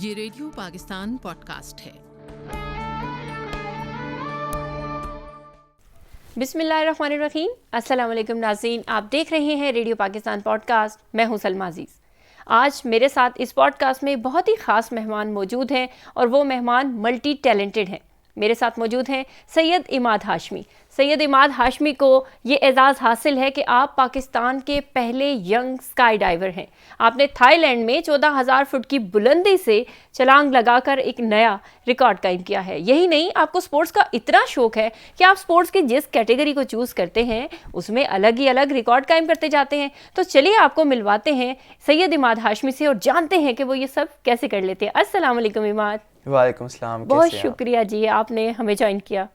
ये radio Pakistan podcast है। बिस्मिल्लाहिर्रहमानिर्रहीम। अस्सलाम वालेकुम नाज़रीन, आप देख रहे हैं रेडियो पाकिस्तान पॉडकास्ट। मैं हूं सलमा अजीज़। आज मेरे साथ इस पॉडकास्ट में बहुत ही ख़ास मेहमान मौजूद हैं और वो मेहमान मल्टी टैलेंटेड हैं। मेरे साथ मौजूद हैं सैयद इमाद हाशमी। सैयद इमाद हाशमी को ये एज़ाज़ हासिल है कि आप पाकिस्तान के पहले यंग स्काई डाइवर हैं। आपने थाईलैंड में 14,000 फुट की बुलंदी से छलांग लगाकर एक नया रिकॉर्ड कायम किया है। यही नहीं, आपको स्पोर्ट्स का इतना शौक है कि आप स्पोर्ट्स की जिस कैटेगरी को चूज़ करते हैं उसमें अलग ही अलग रिकॉर्ड कायम करते जाते हैं। तो चलिए आपको मिलवाते हैं सैयद इमाद हाशमी से और जानते हैं कि वो ये सब कैसे कर लेते हैं। अस्सलाम वालेकुम इमाद। वालेकुम सलाम। बहुत शुक्रिया जी, आपने हमें ज्वाइन किया।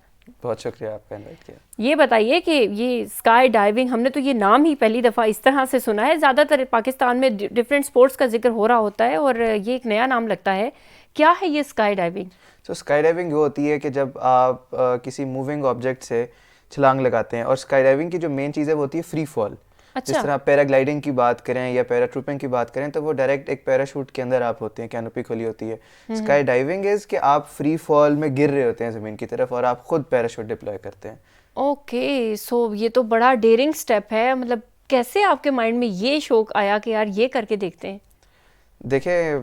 बहुत शुक्रिया, आपका इनवाइट किया। ये बताइए कि ये स्काई डाइविंग, हमने तो ये नाम ही पहली दफ़ा इस तरह से सुना है। ज़्यादातर पाकिस्तान में डिफरेंट स्पोर्ट्स का जिक्र हो रहा होता है और ये एक नया नाम लगता है। क्या है ये स्काई डाइविंग? तो स्काई डाइविंग वो होती है कि जब आप किसी मूविंग ऑब्जेक्ट से छलांग लगाते हैं, और स्काई डाइविंग की जो मेन चीज़ है वो होती है फ्री फॉल। अच्छा। जिस तरह पैराग्लाइडिंग की बात करें या पैराट्रूपिंग की बात करें तो वो डायरेक्ट एक पैराशूट के अंदर आप होते हैं, कैनोपी खुली होती है। स्काई डाइविंग इज़ कि आप फ्री फॉल में गिर रहे होते हैं ज़मीन की तरफ और आप खुद पैराशूट डिप्लॉय करते हैं। ओके, सो ये तो बड़ा डेयरिंग स्टेप है। मतलब कैसे आपके माइंड में ये शौक आया कि यार ये करके देखते हैं? देखिए,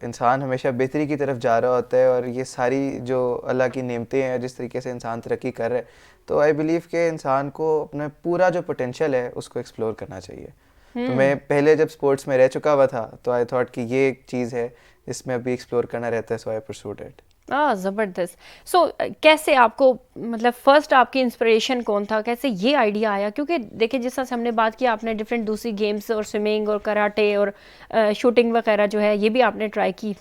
इंसान हमेशा बेहतरी की तरफ जा रहा होता है और ये सारी जो अल्लाह की नेमतें हैं, जिस तरीके से इंसान तरक्की कर रहा है, तो आई बिलीव कि इंसान को अपना पूरा जो पोटेंशियल है उसको एक्सप्लोर करना चाहिए। तो मैं पहले जब स्पोर्ट्स में रह चुका हुआ था तो आई थॉट कि ये एक चीज़ है जिसमें अभी एक्सप्लोर करना रहता है, सो आई परसूड इट। ज़बरदस्त। सो कैसे आपको, मतलब फ़र्स्ट आपकी इंस्पिरेशन कौन था, कैसे ये आइडिया आया? क्योंकि देखिए जिस तरह से हमने बात की, आपने डिफरेंट दूसरी गेम्स और स्विमिंग और कराटे और शूटिंग वगैरह जो है ये भी आपने ट्राई की,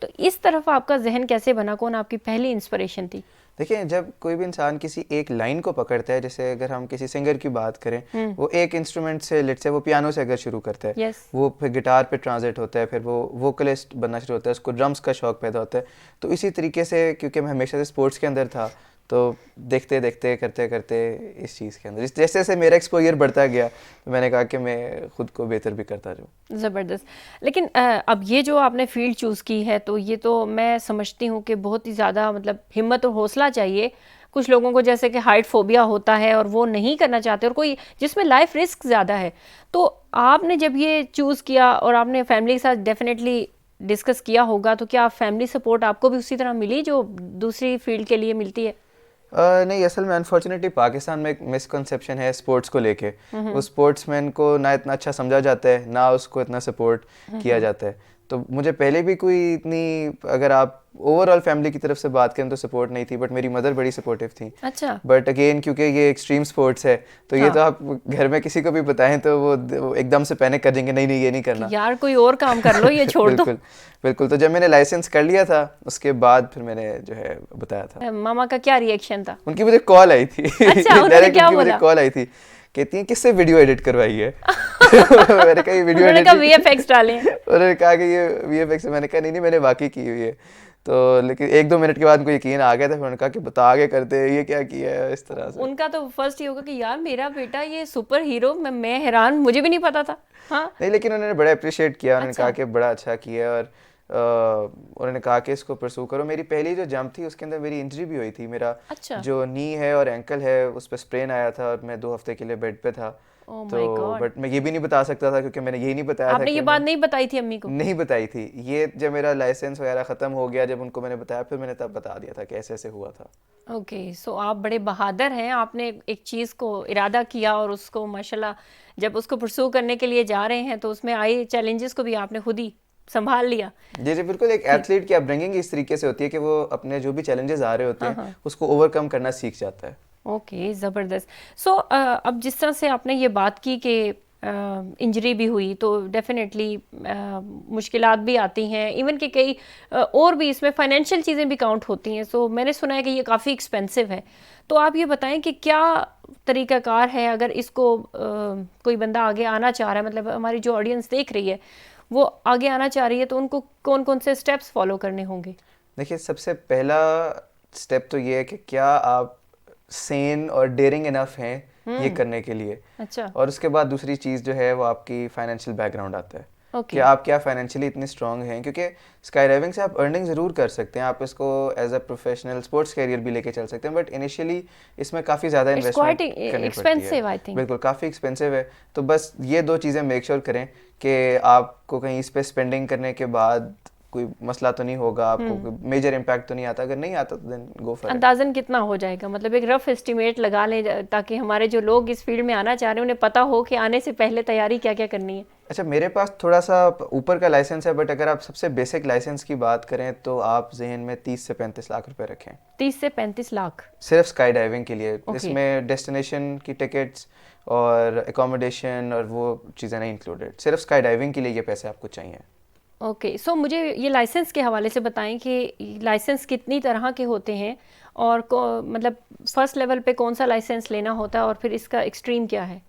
तो इस तरफ आपका जहन कैसे बना? कौन आपकी पहली इंस्पिरेशन थी? देखिए, जब कोई भी इंसान किसी एक लाइन को पकड़ता है, जैसे अगर हम किसी सिंगर की बात करें, वो एक इंस्ट्रूमेंट से, लेट्स से वो पियानो से अगर शुरू करता है, Yes. वो फिर गिटार पे ट्रांजिट होता है, फिर वो वोकलिस्ट बनना शुरू होता है, उसको ड्रम्स का शौक पैदा होता है। तो इसी तरीके से, क्योंकि मैं हमेशा से स्पोर्ट्स के अंदर था, तो देखते देखते करते करते इस चीज़ के अंदर जैसे जैसे मेरा एक्सपोजर बढ़ता गया तो मैंने कहा कि मैं खुद को बेहतर भी करता जाऊँ। ज़बरदस्त। लेकिन अब ये जो आपने फील्ड चूज़ की है, तो ये तो मैं समझती हूँ कि बहुत ही ज़्यादा मतलब हिम्मत और हौसला चाहिए। कुछ लोगों को जैसे कि हाइट फोबिया होता है और वो नहीं करना चाहते, और कोई जिसमें लाइफ रिस्क ज़्यादा है। तो आपने जब ये चूज़ किया और आपने फैमिली के साथ डेफिनेटली डिस्कस किया होगा, तो क्या फैमिली सपोर्ट आपको भी उसी तरह मिली जो दूसरी फील्ड के लिए मिलती है? नहीं, असल में अनफॉर्चुनेटली पाकिस्तान में एक मिसकंसेप्शन है स्पोर्ट्स को लेके। वो स्पोर्ट्समैन को ना इतना अच्छा समझा जाता है, ना उसको इतना सपोर्ट किया जाता है। तो मुझे पहले भी कोई इतनी, अगर आप ओवरऑल फैमिली की तरफ से बात करें तो सपोर्ट नहीं थी, बट मेरी मदर बड़ी सपोर्टिव थी। अच्छा। बट अगेन क्योंकि ये एक्सट्रीम स्पोर्ट्स है तो ये तो आप घर में किसी को भी बताएं तो वो एकदम से पैनिक कर देंगे, नहीं नहीं ये नहीं करना, यार कोई और काम कर लो, ये छोड़ दो। बिल्कुल बिल्कुल। तो जब मैंने लाइसेंस कर लिया था उसके बाद फिर मैंने जो है बताया था। मामा का क्या रिएक्शन था? उन्की मुझे कॉल आई थी। अच्छा, उन्होंने क्या बोला? मुझे कॉल आई थी, कहती हैं किससे वीडियो एडिट करवाई है। मैंने कहा ये वीडियो उन्होंने कहा वीएफएक्स डाले हैं। उन्होंने कहा कि ये वीएफएक्स। मैंने कहा नहीं नहीं मैंने वाकई की हुई है। तो लेकिन 1-2 मिनट के बाद उनको यकीन आ गया था, उन्होंने कहा कि बता आगे करते हैं ये क्या किया है, इस तरह से। उनका तो फर्स्ट ही होगा कि यार मेरा बेटा ये सुपर हीरो, मैं हैरान, मुझे भी नहीं पता था। हाँ नहीं, लेकिन उन्होंने बड़ा अप्रिशिएट किया। उन्होंने अच्छा। कहा कि बड़ा अच्छा किया, और उन्होंने कहा कि इसको परसू करो। मेरी पहली जो जंप थी उसके अंदर मेरी इंजरी भी हुई थी। मेरा अच्छा। जो नी है और एंकल है उस पर स्प्रेन आया था और मैं 2 हफ्ते के लिए बेड पे था। ओह तो माय गॉड। बट मैं ये भी नहीं बता सकता था क्योंकि मैंने यही नहीं बताया था आपने ये कि बात नहीं बताई थी अम्मी को? नहीं बताई थी। ये जब मेरा लाइसेंस वगैरह ख़त्म हो गया, जब उनको मैंने बताया, फिर मैंने तब बता दिया था कि ऐसे ऐसे हुआ था। ओके, सो आप बड़े बहादुर हैं। आपने एक चीज़ को इरादा किया और उसको माशाल्लाह जब उसको परसू करने के लिए जा रहे हैं तो उसमें आए चैलेंजेस को भी आपने खुद ही संभाल लिया। जी जी बिल्कुल। एक एथलीट की अपब्रिंगिंग इस तरीके से होती है कि वो अपने जो भी चैलेंजेस आ रहे होते हैं उसको ओवरकम करना सीख जाता है। ओके, ज़बरदस्त। सो अब जिस तरह से आपने ये बात की कि इंजरी भी हुई तो डेफिनेटली मुश्किलात भी आती हैं, इवन कि कई और भी इसमें फाइनेंशियल चीज़ें भी काउंट होती हैं। सो मैंने सुना है कि ये काफ़ी एक्सपेंसिव है। तो आप ये बताएं कि क्या तरीक़ाकार है अगर इसको कोई बंदा आगे आना चाह रहा है, मतलब हमारी जो ऑडियंस देख रही है वो आगे आना चाह रही है, तो उनको कौन कौन से स्टेप्स फॉलो करने होंगे? देखिए, सबसे पहला स्टेप तो ये है कि क्या आप सेन और डेयरिंग इनफ हैं ये करने के लिए। अच्छा। और उसके बाद दूसरी चीज़ जो है वो आपकी फाइनेंशियल बैकग्राउंड आता है। Okay. कि आप क्या फाइनेंशियली इतने स्ट्रांग हैं, क्योंकि स्काई डाइविंग से आप अर्निंग ज़रूर कर सकते हैं, आप इसको as a professional sports career भी लेके चल सकते हैं, बट इनिशियली इसमें काफ़ी ज़्यादा इन्वेस्टमेंट करनी पड़ती है। I think. बिल्कुल, काफ़ी एक्सपेंसिव है। तो बस ये 2 चीज़ें मेक श्योर करें कि आपको कहीं इस पे स्पेंडिंग करने के बाद कोई मसला तो नहीं होगा, आपको कोई मेजर इम्पैक्ट तो नहीं आता। अगर नहीं आता तो देन गो फॉर इट। अंदाजन कितना हो जाएगा, मतलब एक रफ एस्टिमेट लगा लें ताकि हमारे जो लोग इस फील्ड में आना चाह रहे हैं उन्हें पता हो कि आने से पहले तैयारी क्या क्या करनी है। अच्छा, मेरे पास थोड़ा सा ऊपर का लाइसेंस है, बट अगर आप सबसे बेसिक लाइसेंस की बात करें तो आप जहन में 30 से 35 लाख रुपए रखें। 30 से 35 लाख सिर्फ स्काई डाइविंग के लिए। Okay. इसमें डेस्टिनेशन की टिकट्स और एकोमोडेशन और वो चीज़ें नहीं इंक्लूडेड, सिर्फ स्काई डाइविंग के लिए ये पैसे आपको चाहिए। ओके। सो मुझे ये लाइसेंस के हवाले से बताएं कि लाइसेंस कितनी तरह के होते हैं और मतलब फर्स्ट लेवल पे कौन सा लाइसेंस लेना होता है और फिर इसका एक्सट्रीम क्या है?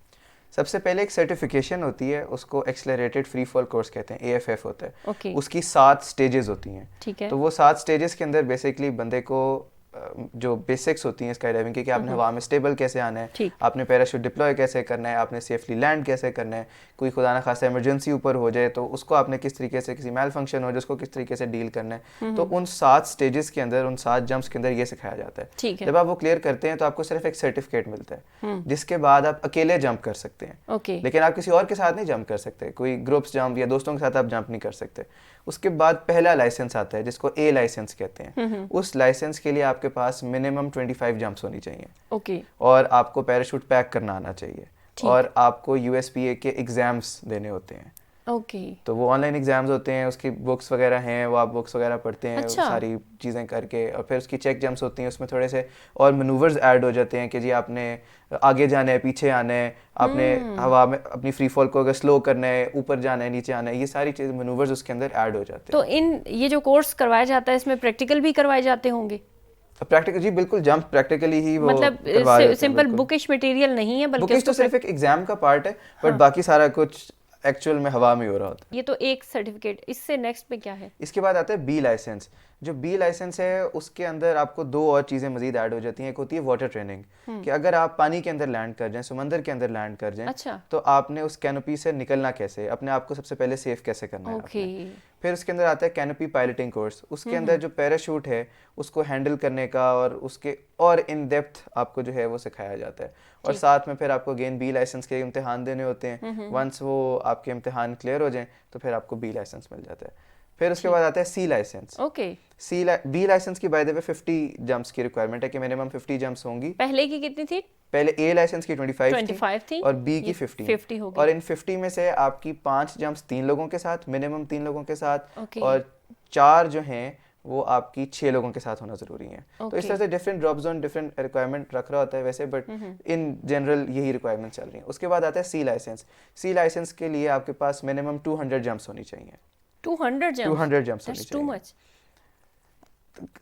सबसे पहले एक सर्टिफिकेशन होती है, उसको एक्सेलरेटेड फ्री फॉल कोर्स कहते हैं, AFF होता है। Okay. उसकी 7 स्टेजेस होती हैं। ठीक है। तो वो 7 स्टेजेस के अंदर बेसिकली बंदे को जो बेसिक्स होती हैं स्काई डाइविंग की, कि आपने हवा में स्टेबल कैसे आना है, ठीक। आपने पैराशूट डिप्लॉय कैसे करना है, आपने सेफली लैंड कैसे करना है, कोई खुदा ना खासा इमरजेंसी ऊपर हो जाए तो उसको आपने किस तरीके से, किसी मेल फंक्शन हो जाए उसको किस तरीके से डील करना है। तो उन 7 स्टेजेस के अंदर, उन 7 जंप्स के अंदर ये सिखाया जाता है। ठीक है। जब आप वो क्लियर करते हैं तो आपको सिर्फ एक सर्टिफिकेट मिलता है, जिसके बाद आप अकेले जंप कर सकते हैं। ओके। लेकिन आप किसी और के साथ नहीं जंप कर सकते, कोई ग्रुप्स जंप या दोस्तों के साथ आप जंप नहीं कर सकते। उसके बाद पहला लाइसेंस आता है जिसको A लाइसेंस कहते हैं। उस लाइसेंस के लिए आपके पास मिनिमम 25 जंप्स होनी चाहिए। ओके। और आपको पैराशूट पैक करना आना चाहिए, और आपको USPA के एग्जाम्स देने होते हैं। ओके। तो वो ऑनलाइन एग्जाम्स होते हैं, उसकी बुक्स वगैरह हैं, वो आप बुक्स वगैरह पढ़ते हैं। अच्छा। सारी चीज़ें करके, और फिर उसकी चेक जंप्स होती हैं, उसमें थोड़े से और मैनूवर्स ऐड हो जाते हैं कि जी आपने आगे जाना है, पीछे आना है, आपने हवा में अपनी फ्री फॉल को अगर स्लो करना है, ऊपर जाना है, नीचे आना है, ये सारी चीज़ मैनूवर्स उसके अंदर ऐड हो जाते हैं। तो ये जो कोर्स करवाया जाता है इसमें प्रैक्टिकल भी करवाए जाते होंगे? प्रैक्टिकल जी बिल्कुल, जंप प्रैक्टिकली ही वो मतलब करवा देते हैं। सिंपल बुकिश मटेरियल नहीं है, बल्कि बुकिश तो सिर्फ एक एग्जाम का पार्ट है, बट बाकी सारा कुछ एक्चुअल में हवा में हो रहा होता है। ये तो एक सर्टिफिकेट, इससे नेक्स्ट में क्या है? इसके बाद आता है B लाइसेंस। जो B लाइसेंस है उसके अंदर आपको 2 और चीज़ें मजीद ऐड हो जाती हैं। एक होती है वाटर ट्रेनिंग, कि अगर आप पानी के अंदर लैंड कर जाएं, समंदर के अंदर लैंड कर जाएं, अच्छा। तो आपने उस कैनोपी से निकलना कैसे, अपने आप को सबसे पहले सेफ कैसे करना है ओके। आपने। फिर उसके अंदर आता है कैनोपी पायलटिंग कोर्स। उसके अंदर जो पैराशूट है उसको हैंडल करने का और उसके और इन डेप्थ आपको जो है वो सिखाया जाता है। और साथ में फिर आपको अगेन B लाइसेंस के इम्तिहान देने होते हैं। वंस वो आपके इम्तिहान क्लियर हो जाएं तो फिर आपको B लाइसेंस मिल जाता है। फिर उसके बाद आता है C licence. Okay. B licence की बाय द वे 50 जंप्स की रिक्वायरमेंट है कि मिनिमम 50 जंप्स होंगी। पहले की कितनी थी? पहले A लाइसेंस की 25 थी और B की 50 होगी। और इन 50 में से आपकी 5 जंप्स 3 लोगों के साथ, मिनिमम 3 लोगों के साथ, Okay. और 4 जो हैं वो आपकी 6 लोगों के साथ होना जरूरी है। तो इस तरह से different drop zone different requirement रख रहा होता है वैसे, बट इन जनरल यही रिक्वायरमेंट चल रही है। उसके बाद आता है C लाइसेंस। C लाइसेंस के लिए आपके पास मिनिमम 200 जंप्स होनी चाहिए। 200 जंप्स होनी टू चाहिए। मच।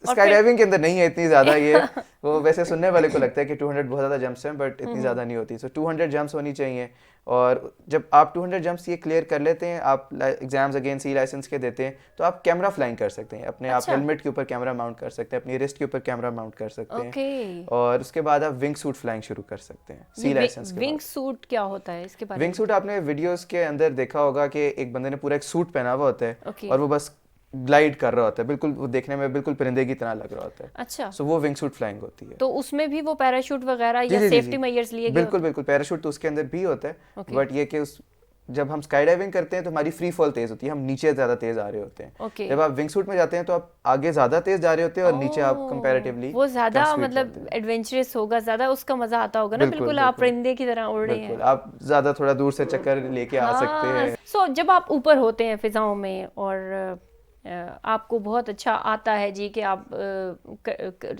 स्काई डाइविंग के अंदर नहीं है इतनी ज्यादा ये वो वैसे सुनने वाले को लगता है कि 200 बहुत ज्यादा जंप्स हैं, बट इतनी ज्यादा नहीं होती। सो 200 जंप्स होनी चाहिए। और जब आप 200 जंप्स ये क्लियर कर लेते हैं, आप एग्जाम्स अगेन C लाइसेंस के देते हैं, तो आप कैमरा फ्लाइंग कर सकते हैं अपने। आप हेलमेट के ऊपर कैमरा माउंट कर सकते हैं, अपनी रिस्ट के ऊपर कैमरा माउंट कर सकते हैं। और उसके बाद आप विंग सूट फ्लाइंग शुरू कर सकते हैं C लाइसेंस के बाद। विंग सूट क्या होता है, इसके बारे में? विंग सूट आपने वीडियोस के अंदर देखा होगा कि एक बंदे ने पूरा एक सूट पहना हुआ होता है और वो बस ग्लाइड कर रहा होता है, बिल्कुल वो देखने में बिल्कुल परिंदे की तरह लग रहा होता है। अच्छा। सो वो विंग सूट फ्लाइंग होती है। तो उसमें भी वो पैराशूट वगैरह या सेफ्टी मेजर्स लिए गए? बिल्कुल बिल्कुल, पैराशूट तो उसके अंदर भी होता है, बट ये कि जब हम स्काई डाइविंग करते हैं तो हमारी फ्री फॉल तेज होती है, हम नीचे ज्यादा तेज आ रहे होते हैं। जब आप विंग सूट में जाते हैं तो आप आगे ज्यादा तेज जा रहे होते हैं और नीचे आप कंपैरेटिवली वो ज्यादा मतलब एडवेंचरस होगा, ज्यादा उसका मजा आता होगा ना। बिल्कुल आप परिंदे की तरह उड़ रहे हैं, आप ज्यादा थोड़ा दूर से चक्कर लेके आ सकते हैं। सो जब आप ऊपर होते हैं फिजाओं में और आपको बहुत अच्छा आता है जी कि आप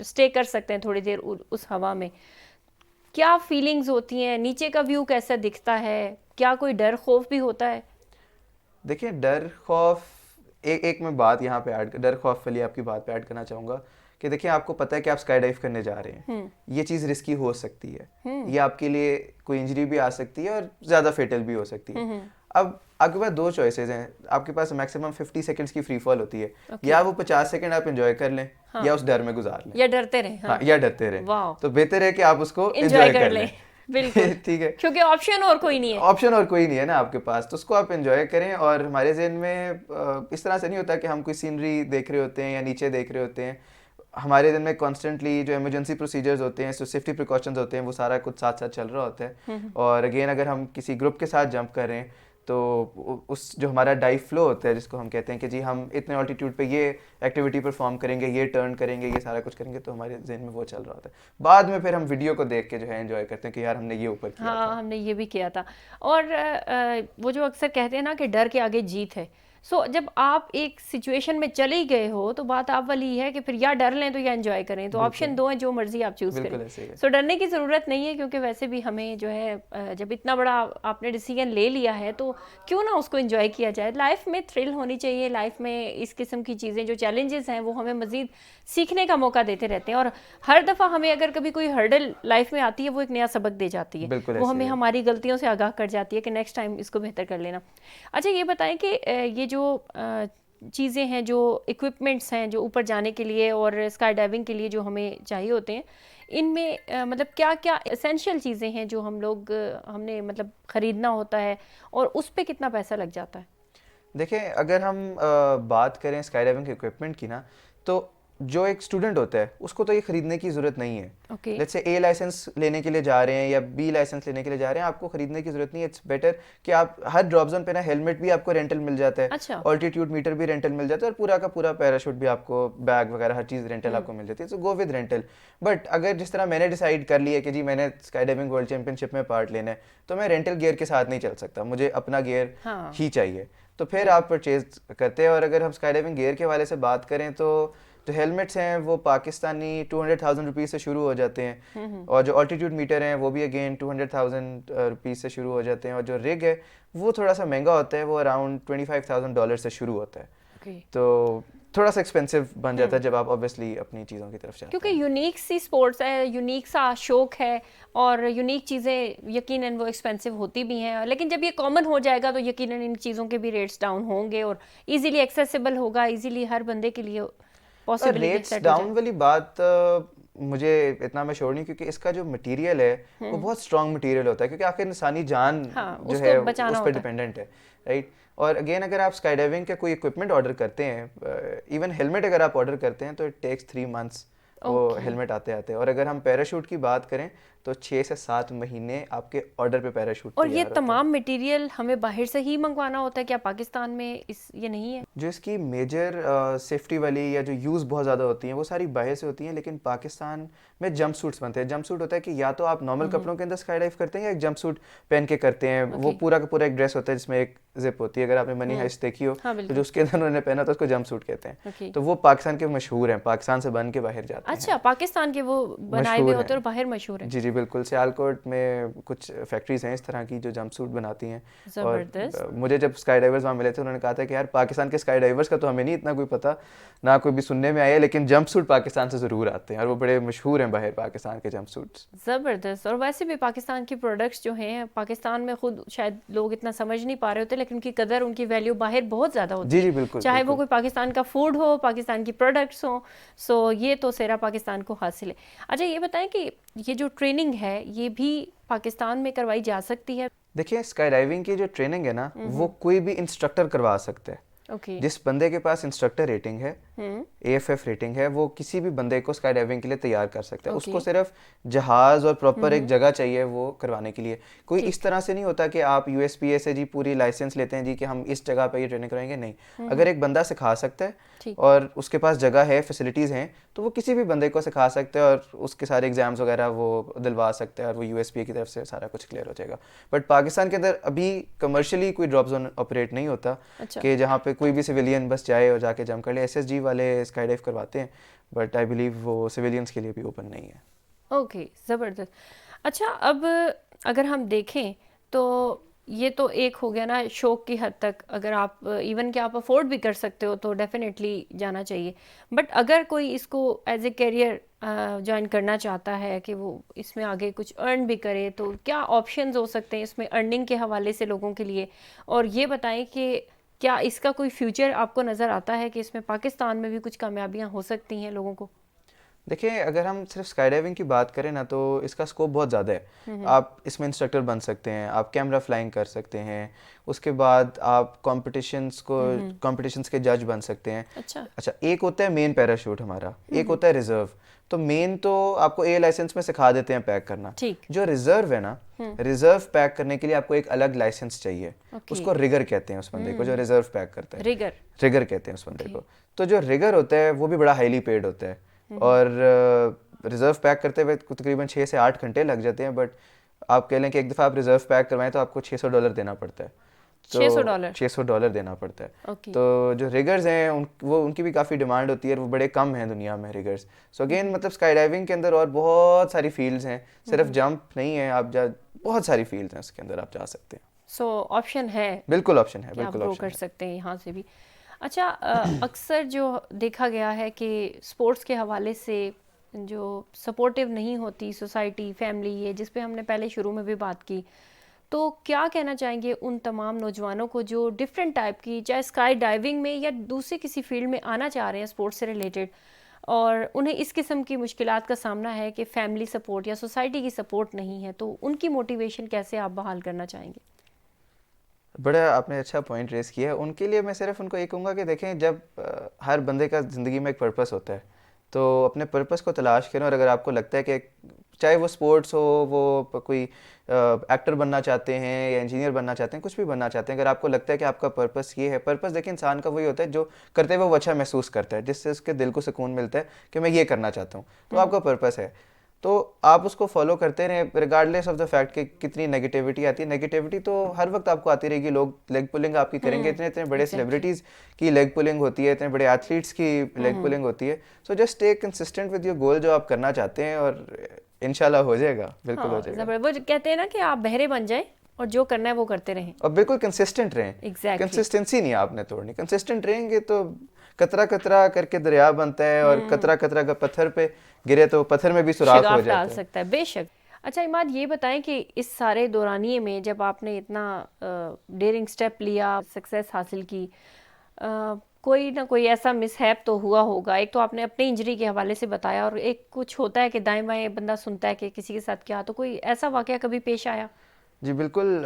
स्टे कर सकते हैं थोड़ी देर उस हवा में, क्या फीलिंग्स होती हैं? नीचे का व्यू कैसा दिखता है? क्या कोई डर खौफ भी होता है? देखिए, डर खौफ एक मैं बात यहाँ पे ऐड, डर खौफ वाली आपकी बात पे ऐड करना चाहूँगा कि देखिए, आपको पता है कि आप स्काई डाइव करने जा रहे हैं, ये चीज़ रिस्की हो सकती है, ये आपके लिए कोई इंजरी भी आ सकती है और ज़्यादा फेटल भी हो सकती है। अब आपके पास 2 चॉइसेस हैं। आपके पास मैक्सिमम 50 सेकंड्स की फ्री फॉल होती है, या वो 50 सेकंड आप एंजॉय कर लें, या उस डर में गुजार लें, या डरते रहें। या डरते रहें। तो बेहतर है कि आप उसको एंजॉय कर लें। बिल्कुल ठीक है, क्योंकि ऑप्शन और कोई नहीं है। ऑप्शन और कोई नहीं है ना आपके पास, तो उसको आप एंजॉय करें। और हमारे जहन में इस तरह से नहीं होता कि हम कोई सीनरी देख रहे होते हैं या नीचे देख रहे होते हैं। हमारे दिन में कॉन्स्टेंटली जो इमरजेंसी प्रोसीजर्स होते हैं, जो सेफ्टी प्रिकॉशंस होते हैं, वो सारा कुछ साथ साथ चल रहा होता है। और अगेन अगर हम किसी ग्रुप के साथ जंप कर रहे हैं तो उस जो हमारा डाइव फ्लो होता है, जिसको हम कहते हैं कि जी हम इतने ऑल्टीट्यूड पे ये एक्टिविटी परफॉर्म करेंगे, ये टर्न करेंगे, ये सारा कुछ करेंगे, तो हमारे जहन में वो चल रहा होता है। बाद में फिर हम वीडियो को देख के जो है एंजॉय करते हैं कि यार हमने ये ऊपर किया हाँ था। हमने ये भी किया था। और वो जो अक्सर कहते हैं ना कि डर के आगे जीत है। सो जब आप एक सिचुएशन में चले ही गए हो तो बात आप वाली है कि फिर या डर लें तो या एंजॉय करें, तो ऑप्शन दो हैं, जो मर्जी आप चूज बिल्कुल करें। ऐसे ही है। सो डरने की ज़रूरत नहीं है, क्योंकि वैसे भी हमें जो है जब इतना बड़ा आपने डिसीजन ले लिया है तो क्यों ना उसको एंजॉय किया जाए। लाइफ में थ्रिल होनी चाहिए, लाइफ में इस किस्म की चीज़ें जो चैलेंजेस हैं वो हमें मज़ीद सीखने का मौका देते रहते हैं। और हर दफ़ा हमें अगर कभी कोई हर्डल लाइफ में आती है वो एक नया सबक दे जाती है, बिल्कुल वो ऐसे हमें ही है। हमारी गलतियों से आगाह कर जाती है कि नेक्स्ट टाइम इसको बेहतर कर लेना। अच्छा ये बताएं कि ये जो चीज़ें हैं, जो इक्विपमेंट्स हैं जो ऊपर जाने के लिए और स्काई डाइविंग के लिए जो हमें चाहिए होते हैं, इनमें मतलब क्या क्या एसेंशियल चीज़ें हैं जो हमने मतलब ख़रीदना होता है, और उस पे कितना पैसा लग जाता है? देखिए, अगर हम बात करें स्काई डाइविंग के इक्विपमेंट की ना, तो जो एक स्टूडेंट होता है उसको तो ये खरीदने की ज़रूरत नहीं है। Okay let's say A licence लेने के लिए जा रहे हैं या बी लाइसेंस लेने के लिए जा रहे हैं, आपको खरीदने की ज़रूरत नहीं है। इट्स बेटर कि आप हर ड्रॉप जोन पे ना हेलमेट भी आपको रेंटल मिल जाता है, अच्छा ऑल्टीट्यूड मीटर भी रेंटल मिल जाता है, और पूरा का पूरा पैराशूट भी आपको, बैग वगैरह हर चीज़ रेंटल आपको मिल जाती है। सो गो विद रेंटल। बट अगर जिस तरह मैंने डिसाइड कर लिया कि जी मैंने स्काई डाइविंग वर्ल्ड चैंपियनशिप में पार्ट लेना है, तो मैं रेंटल गियर के साथ नहीं चल सकता, मुझे अपना गियर हाँ ही चाहिए। तो फिर आप परचेज करते हैं। और अगर हम स्काई डाइविंग गियर के हवाले से बात करें तो जो हेलमेट्स हैं वो पाकिस्तानी 200,000 रुपीज़ से शुरू हो जाते हैं, और जो ऑल्टीट्यूड मीटर हैं वो भी अगेन 200,000 रुपीज़ से शुरू हो जाते हैं, और जो रिग है वो थोड़ा सा महंगा होता है, वो अराउंड $25,000 से शुरू होता है। ओके तो थोड़ा सा एक्सपेंसिव बन जाता है जब आप ऑब्वियसली अपनी चीज़ों की तरफ जाते क्योंकि हैं। यूनिक सी स्पोर्ट्स है, यूनिक सा शौक है, और यूनिक चीज़ें यकीनन वो एक्सपेंसिव होती भी हैं, लेकिन जब ये कॉमन हो जाएगा तो यकीनन इन चीज़ों के भी रेट्स डाउन होंगे और इजीली एक्सेसिबल होगा, इजीली हर बंदे के लिए पॉसिबली रेट्स डाउन वाली बात मुझे इतना मैं श्योर नहीं, क्योंकि इसका जो मटेरियल है वो बहुत स्ट्रॉन्ग मटेरियल होता है, क्योंकि आखिर इंसानी जान हाँ, जो उसको है बचाना उस पर होता है। डिपेंडेंट है, राइट। और अगेन अगर आप स्काई डाइविंग का कोई इक्विपमेंट ऑर्डर करते हैं, इवन हेलमेट अगर आप ऑर्डर करते हैं, तो इट टेक्स 3 मंथ्स वो हेलमेट आते आते हैं। और अगर हम पैराशूट की बात करें तो 6 से 7 महीने आपके ऑर्डर पे पैराशूट और ये तैयार होता है। तमाम मटेरियल हमें बाहर से ही मंगवाना होता है क्या? पाकिस्तान में ये नहीं है? जो इसकी मेजर सेफ्टी वाली या जो यूज़ बहुत ज़्यादा होती हैं वो सारी बाहर से होती हैं, लेकिन पाकिस्तान में जंप सूट्स बनते हैं। जंप सूट होता है कि या तो आप नॉर्मल कपड़ों के अंदर स्काई डाइव करते हैं या एक जंप सूट पहन के करते हैं। वो पूरा का पूरा एक ड्रेस होता है जिसमें एक जिप होती है। अगर आपने मनी हाइस्ट देखी हो हाँ, तो जो उसके अंदर उन्होंने पहना था उसको जंप सूट कहते हैं। ओके तो वो पाकिस्तान के मशहूर हैं, पाकिस्तान से बन के बाहर जाते हैं। अच्छा, पाकिस्तान के वो बनाए हुए मशहूर होते हैं हैं। और बाहर मशहूर हैं। जी जी बिल्कुल, सियालकोट में कुछ फैक्ट्रीज हैं इस तरह की जो जंप सूट बनाती हैं। और जबरदस्त। मुझे जब स्काई डाइवर्स वहाँ मिले थे उन्होंने कहा था कि यार पाकिस्तान के स्काई डाइवर्स का तो हमें नहीं इतना कोई पता, ना कोई भी सुनने में आया, लेकिन जंप सूट पाकिस्तान से ज़रूर आते हैं और वो बड़े मशहूर हैं बाहर, पाकिस्तान के जंप सूट्स। ज़बरदस्त। और वैसे भी पाकिस्तान की प्रोडक्ट्स जो हैं, पाकिस्तान में खुद शायद लोग इतना समझ नहीं पा रहे होते, लेकिन उनकी कदर, उनकी वैल्यू बाहर बहुत ज़्यादा होती जी है। जी बिल्कुल, चाहे वो बिल्कुल। कोई पाकिस्तान का फूड हो, पाकिस्तान की प्रोडक्ट्स हो, सो ये तो सेरा पाकिस्तान को हासिल है। अच्छा ये बताएं कि ये जो ट्रेनिंग है ये भी पाकिस्तान में करवाई जा सकती है? देखिए, स्काई डाइविंग की जो ट्रेनिंग है ना वो कोई भी इंस्ट्रक्टर करवा सकता है। ओके जिस बंदे के पास इंस्ट्रक्टर रेटिंग है, AFF रेटिंग है, वो किसी भी बंदे को स्काई डाइविंग के लिए तैयार कर सकता है। उसको सिर्फ जहाज और प्रॉपर एक जगह चाहिए वो करवाने के लिए। कोई इस तरह से नहीं होता कि आप USPA से जी पूरी लाइसेंस लेते हैं जी कि हम इस जगह पे ये ट्रेनिंग कराएंगे, नहीं। अगर एक बंदा सिखा सकता है और उसके पास जगह है, फैसिलिटीज़ हैं, तो वो किसी भी बंदे को सिखा सकते हैं और उसके सारे एग्जाम्स वगैरह वो दिलवा सकते हैं और वो USPA की तरफ से सारा कुछ क्लियर हो जाएगा। बट पाकिस्तान के अंदर अभी कमर्शियली कोई ड्रॉप जोन ऑपरेट नहीं होता कि जहाँ पे कोई भी सिविलियन बस जाए और जाके जंप कर ले। SSG वाले स्काई डाइव करवाते हैं, बट आई बिलीव वो सिविलियन्स के लिए भी ओपन नहीं है। ओके ज़बरदस्त। अच्छा, अब अगर हम देखें तो ये तो एक हो गया ना शौक की हद तक, अगर आप इवन कि आप अफोर्ड भी कर सकते हो तो डेफिनेटली जाना चाहिए। बट अगर कोई इसको एज ए करियर ज्वाइन करना चाहता है कि वो इसमें आगे कुछ अर्न भी करे, तो क्या ऑप्शंस हो सकते हैं इसमें अर्निंग के हवाले से लोगों के लिए? और ये बताएं कि क्या इसका कोई फ्यूचर आपको नज़र आता है कि इसमें पाकिस्तान में भी कुछ कामयाबियाँ हो सकती हैं लोगों को? देखिए, अगर हम सिर्फ स्काई डाइविंग की बात करें ना, तो इसका स्कोप बहुत ज़्यादा है। आप इसमें इंस्ट्रक्टर बन सकते हैं, आप कैमरा फ्लाइंग कर सकते हैं, उसके बाद आप कॉम्पिटिशन्स के जज बन सकते हैं। अच्छा, एक होता है मेन पैराशूट हमारा, एक होता है रिजर्व। तो मेन तो आपको ए लाइसेंस में सिखा देते हैं पैक करना। जो रिजर्व है ना, रिजर्व पैक करने के लिए आपको एक अलग लाइसेंस चाहिए। उसको रिगर कहते हैं उस बंदे को, जो रिजर्व पैक करता है। रिगर कहते हैं उस बंदे को। तो जो रिगर होता है वो भी बड़ा हाईली पेड होता है, और रिजर्व पैक करते हुए तकरीबन 6 से 8 घंटे लग जाते हैं। बट आप कह लें कि एक दफ़ा आप रिजर्व पैक करवाएं तो आपको $600 देना पड़ता है। तो $600 देना पड़ता है। तो जो रिगर्स हैं उनकी भी काफ़ी डिमांड होती है, वो बड़े कम हैं दुनिया में रिगर्स। सो अगेन मतलब स्काई डाइविंग के अंदर और बहुत सारी फील्ड्स हैं, सिर्फ जंप नहीं है। बहुत सारी फील्ड्स हैं उसके अंदर, आप जा सकते हैं। सो ऑप्शन है, बिल्कुल ऑप्शन है, बिल्कुल ऑप्शन कर सकते हैं यहाँ से भी। अच्छा, अक्सर जो देखा गया है कि स्पोर्ट्स के हवाले से जो सपोर्टिव नहीं होती सोसाइटी, फैमिली, ये जिस पे हमने पहले शुरू में भी बात की, तो क्या कहना चाहेंगे उन तमाम नौजवानों को जो डिफरेंट टाइप की, चाहे स्काई डाइविंग में या दूसरी किसी फील्ड में आना चाह रहे हैं स्पोर्ट्स से रिलेटेड, और उन्हें इस किस्म की मुश्किलात का सामना है कि फैमिली सपोर्ट या सोसाइटी की सपोर्ट नहीं है, तो उनकी मोटिवेशन कैसे आप बहाल करना चाहेंगे? बड़ा आपने अच्छा पॉइंट रेस किया है। उनके लिए मैं सिर्फ उनको ये कहूँगा कि देखें, जब हर बंदे का ज़िंदगी में एक पर्पस होता है, तो अपने पर्पस को तलाश करें। और अगर आपको लगता है कि चाहे वो स्पोर्ट्स हो, वो कोई एक्टर बनना चाहते हैं या इंजीनियर बनना चाहते हैं, कुछ भी बनना चाहते हैं, अगर आपको लगता है कि आपका पर्पस ये है, पर्पस देखिए इंसान का वही होता है जो करते हुए वो अच्छा महसूस करता है, जिससे उसके दिल को सुकून मिलता है कि मैं ये करना चाहता हूँ, तो आपका पर्पस है। तो आप उसको फॉलो करते रहें रिगार्डलेस ऑफ द फैक्ट कि कितनी नेगेटिविटी आती है। नेगेटिविटी तो हर वक्त आपको आती रहेगी, लोग लेग पुलिंग आपकी करेंगे। इतने इतने बड़े सेलिब्रिटीज़ की लेग पुलिंग होती है, इतने बड़े एथलीट्स की लेग पुलिंग होती है। So just stay consistent with your goal जो आप करना चाहते हैं, और इंशाल्लाह हो जाएगा, बिल्कुल हो जाएगा। वो कहते हैं ना कि आप बहरे बन जाए और जो करना है वो करते रहें, और बिल्कुल कंसिस्टेंट रहें। कंसिस्टेंसी नहीं आपने तोड़नी, कंसिस्टेंट रहेंगे तो कतरा कतरा करके दरिया बनता है, और कतरा कतरा का पत्थर पे गिरे तो पत्थर में भी सुराख हो जाता है। सकता है, बेशक। अच्छा इमाद, ये बताएं कि इस सारे दौरानिए में जब आपने इतना डेयरिंग स्टेप लिया, सक्सेस हासिल की, कोई ना कोई ऐसा मिसहैप तो हुआ होगा। एक तो आपने अपनी इंजरी के हवाले से बताया, और एक कुछ होता है कि दाएं बाएं बंदा सुनता है कि किसी के साथ क्या, तो कोई ऐसा वाकया कभी पेश आया? जी बिल्कुल।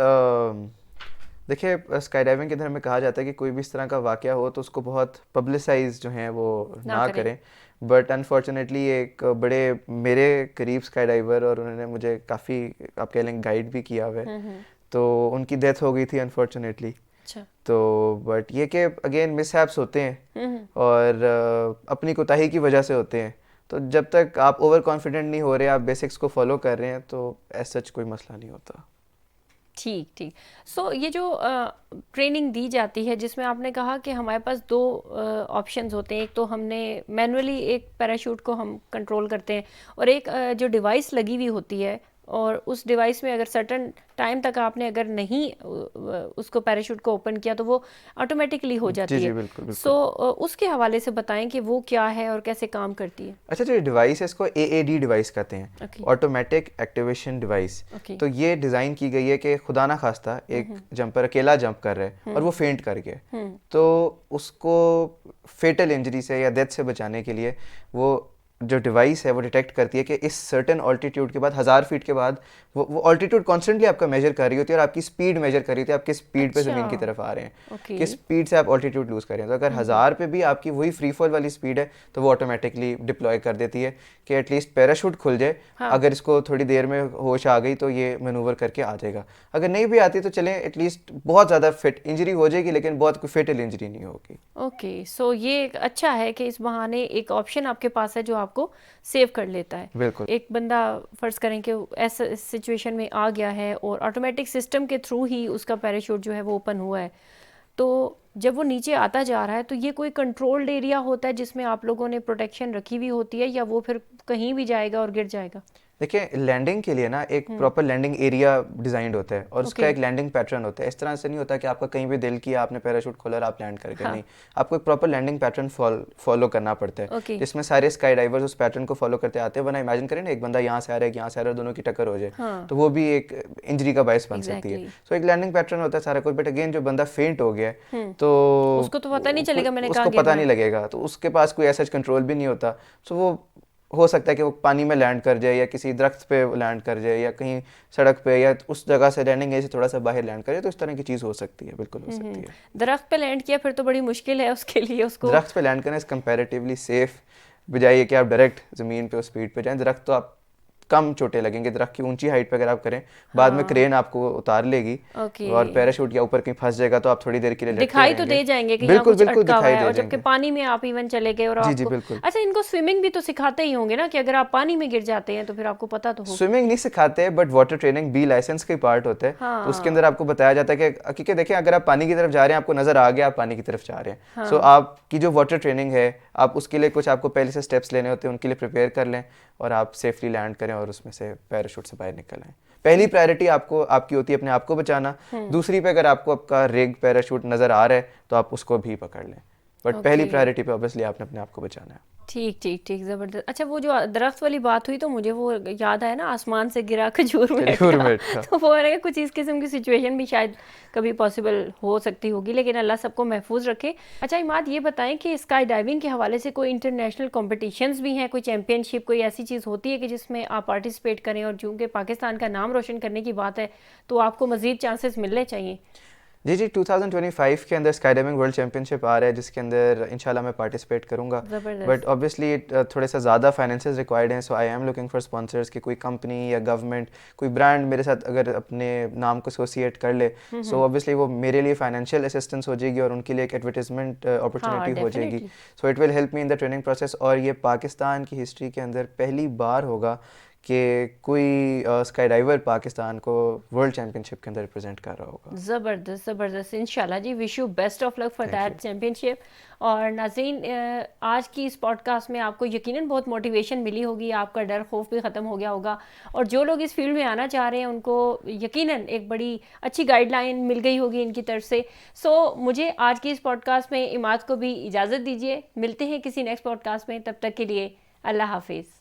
देखिए, स्काई डाइविंग के अंदर हमें कहा जाता है कि कोई भी इस तरह का वाकया हो तो उसको बहुत पब्लिसाइज जो है वो ना करें। बट अनफॉर्चुनेटली एक बड़े मेरे करीब स्काई डाइवर, और उन्होंने मुझे काफ़ी, आप कह लें, गाइड भी किया हुआ है, तो उनकी डेथ हो गई थी अनफॉर्चुनेटली। तो बट ये कि अगेन मिसहैप्स होते हैं, और अपनी कोताही की वजह से होते हैं। तो जब तक आप ओवर कॉन्फिडेंट नहीं हो रहे, आप बेसिक्स को फॉलो कर रहे हैं, तो एज सच कोई मसला नहीं होता। ठीक। सो ये जो ट्रेनिंग दी जाती है, जिसमें आपने कहा कि हमारे पास दो ऑप्शंस होते हैं, एक तो हमने मैनुअली एक पैराशूट को हम कंट्रोल करते हैं, और एक जो डिवाइस लगी हुई होती है, और उस डिवाइस में अगर सर्टन टाइम तक आपने अगर नहीं उसको पैराशूट को ओपन किया तो वो ऑटोमेटिकली हो जाती है। बिल्कुल। सो उसके हवाले से बताएं कि वो क्या है और कैसे काम करती है। अच्छा, जो डिवाइस है इसको AAD डिवाइस कहते हैं, ऑटोमेटिक एक्टिवेशन डिवाइस। तो ये डिज़ाइन की गई है कि खुदा ना खास्ता एक जंपर अकेला जंप कर रहा है और वो फेंट कर गया, तो उसको फेटल इंजरी से या डेथ से बचाने के लिए वो जो डिवाइस है वो डिटेक्ट करती है कि इस सर्टेन ऑल्टीट्यूड के बाद, 1000 फीट के बाद, वो ऑल्टीट्यूड कॉन्स्टेंटली आपका मेजर कर रही होती है, और आपकी स्पीड मेजर कर रही होती है, आप किस स्पीड पे ज़मीन की तरफ आ रहे हैं, किस स्पीड से आप ऑल्टीट्यूड लूज़ कर रहे हैं। तो अगर 1000 पे भी आपकी वही फ्री फॉल वाली स्पीड है, तो वो ऑटोमेटिकली डिप्लॉय कर देती है कि एटलीस्ट पैराशूट खुल जाए। अगर इसको थोड़ी देर में होश आ गई तो ये मैनूवर करके आ जाएगा। अगर नहीं भी आती तो चलें, एटलीस्ट बहुत ज़्यादा फिट इंजरी हो जाएगी, लेकिन बहुत कोई फेटल इंजरी नहीं होगी। ओके, सो ये अच्छा है कि इस बहाने एक ऑप्शन आपके पास है जो आपको सेव कर लेता है। बिल्कुल। एक बंदा फर्ज करें कि ऐसा सिचुएशन में आ गया है और ऑटोमेटिक सिस्टम के थ्रू ही उसका पैराशूट जो है वो ओपन हुआ है, तो जब वो नीचे आता जा रहा है तो ये कोई कंट्रोल्ड एरिया होता है जिसमें आप लोगों ने प्रोटेक्शन रखी हुई होती है, या वो फिर कहीं भी जाएगा और गिर जाएगा? देखिए, लैंडिंग के लिए ना एक प्रॉपर लैंडिंग एरिया डिजाइंड होता है, और उसका एक लैंडिंग पैटर्न होता है। इस तरह से नहीं होता कि आपका कहीं भी दिल किया, आपने पैराशूट खोला और आप लैंड करके, नहीं, आपको एक प्रॉपर लैंडिंग पैटर्न फॉलो करना पड़ता है, जिसमें सारे स्काई डाइवर्स उस पैटर्न को फॉलो करते आते हैं। वरना इमेजिन करें ना, एक बंदा यहाँ से आ रहा है, यहाँ से आ रहा है, दोनों की टक्कर हो जाए, तो वो भी एक इंजरी का बायस बन सकती है। सो एक लैंडिंग पैटर्न होता है सारा कुछ। बट अगेन, जो बंदा फेंट हो गया है तो उसको तो पता नहीं चलेगा, मैंने कहा उसको पता नहीं लगेगा, तो उसके पास कोई ऐसा कंट्रोल भी नहीं होता। सो वो हो सकता है कि वो पानी में लैंड कर जाए या किसी दरख्त पे लैंड कर जाए या कहीं सड़क पे या उस जगह से लैंडिंग एरिया से थोड़ा सा बाहर लैंड करे, तो इस तरह की चीज़ हो सकती है, बिल्कुल हो सकती है। दरख्त पे लैंड किया फिर तो बड़ी मुश्किल है उसके लिए उसको। दरख्त पे लैंड करना इज़ कंपैरेटिवली सेफ, बजाय कि आप डायरेक्ट ज़मीन पे उस स्पीड पे जाएं। दरख्त तो आप कम चोटें लगेंगे, दरख्त की ऊंची हाइट पे अगर आप करें, बाद में क्रेन आपको उतार लेगी और पैराशूट या ऊपर कहीं फंस जाएगा तो आप थोड़ी देर के लिए दिखाई तो दे जाएंगे कि बिल्कुल यहाँ कुछ बिल्कुल अटका हुआ दिखाई है, दे और जबकि जाएंगे। पानी में आप इवन चले गए और जी आपको बिल्कुल। अच्छा, इनको स्विमिंग भी तो सिखाते ही होंगे ना कि अगर आप पानी में गिर जाते हैं तो फिर आपको पता तो हो। स्विमिंग नहीं सिखाते, but water training B licence का पार्ट होता है। तो उसके अंदर आपको बताया जाता है कि क्योंकि देखिए अगर आप पानी की तरफ जा रहे हैं, आपको नजर आ गया आप पानी की तरफ जा रहे हैं, सो आपकी जो वाटर ट्रेनिंग है, आप उसके लिए कुछ आपको पहले से स्टेप्स लेने होते हैं, उनके लिए प्रिपेयर कर लें और आप सेफली लैंड करें और उसमें से पैराशूट से बाहर निकल आएं। पहली प्रायोरिटी आपकी होती है अपने आप को बचाना। दूसरी पे अगर आपको आपका रिग पैराशूट नजर आ रहा है तो आप उसको भी पकड़ लें, बट पहली प्रायोरिटी पे ऑब्वियसली आपने अपने आप को बचाना है। ठीक ठीक ठीक, ज़बरदस्त। अच्छा, वो जो दरख्त वाली बात हुई तो मुझे वो याद आया ना, आसमान से गिरा खजूर में अटका। तो वो है कुछ इस किस्म की सिचुएशन भी शायद कभी पॉसिबल हो सकती होगी, लेकिन अल्लाह सबको महफूज रखे। अच्छा इमाद, ये बताएं कि स्काई डाइविंग के हवाले से कोई इंटरनेशनल कॉम्पिटिशन्स भी हैं, कोई चैम्पियनशिप, कोई ऐसी चीज़ होती है कि जिसमें आप पार्टिसिपेट करें, और चूँकि पाकिस्तान का नाम रोशन करने की बात है तो आपको मज़ीद चांसेस मिलने चाहिए? जी 2025 के अंदर स्काई डाइविंग वर्ल्ड चैंपियनशिप आ रहा है, जिसके अंदर इंशाल्लाह मैं पार्टिसिपेट करूंगा। बट ऑब्वियसली थोड़े सा ज़्यादा फाइनेंसेस रिक्वायर्ड हैं, so I am looking for sponsors कि कोई कंपनी या गवर्नमेंट, कोई ब्रांड मेरे साथ अगर अपने नाम को एसोसिएट कर ले, सो ऑब्वियसली वो मेरे लिए फाइनेंशियल असिस्टेंस हो जाएगी और उनके लिए एक एडवर्टाइजमेंट अपॉर्चुनिटी हो जाएगी। So it will help me in the training process. और ये पाकिस्तान की हिस्ट्री के अंदर पहली बार होगा कि कोई स्काई डाइवर पाकिस्तान को वर्ल्ड चैंपियनशिप के अंदर रिप्रेजेंट कर रहा होगा। ज़बरदस्त ज़बरदस्त, इंशाल्लाह जी, wish you best of luck for that championship. और नाज़रीन, आज की इस पॉडकास्ट में आपको यकीनन बहुत मोटिवेशन मिली होगी, आपका डर खौफ भी ख़त्म हो गया होगा, और जो लोग इस फील्ड में आना चाह रहे हैं उनको यकीनन एक बड़ी अच्छी गाइडलाइन मिल गई होगी इनकी तरफ से। सो मुझे आज की इस पॉडकास्ट में इमाद को भी इजाज़त दीजिए, मिलते हैं किसी नेक्स्ट पॉडकास्ट में, तब तक के लिए अल्लाह हाफिज़।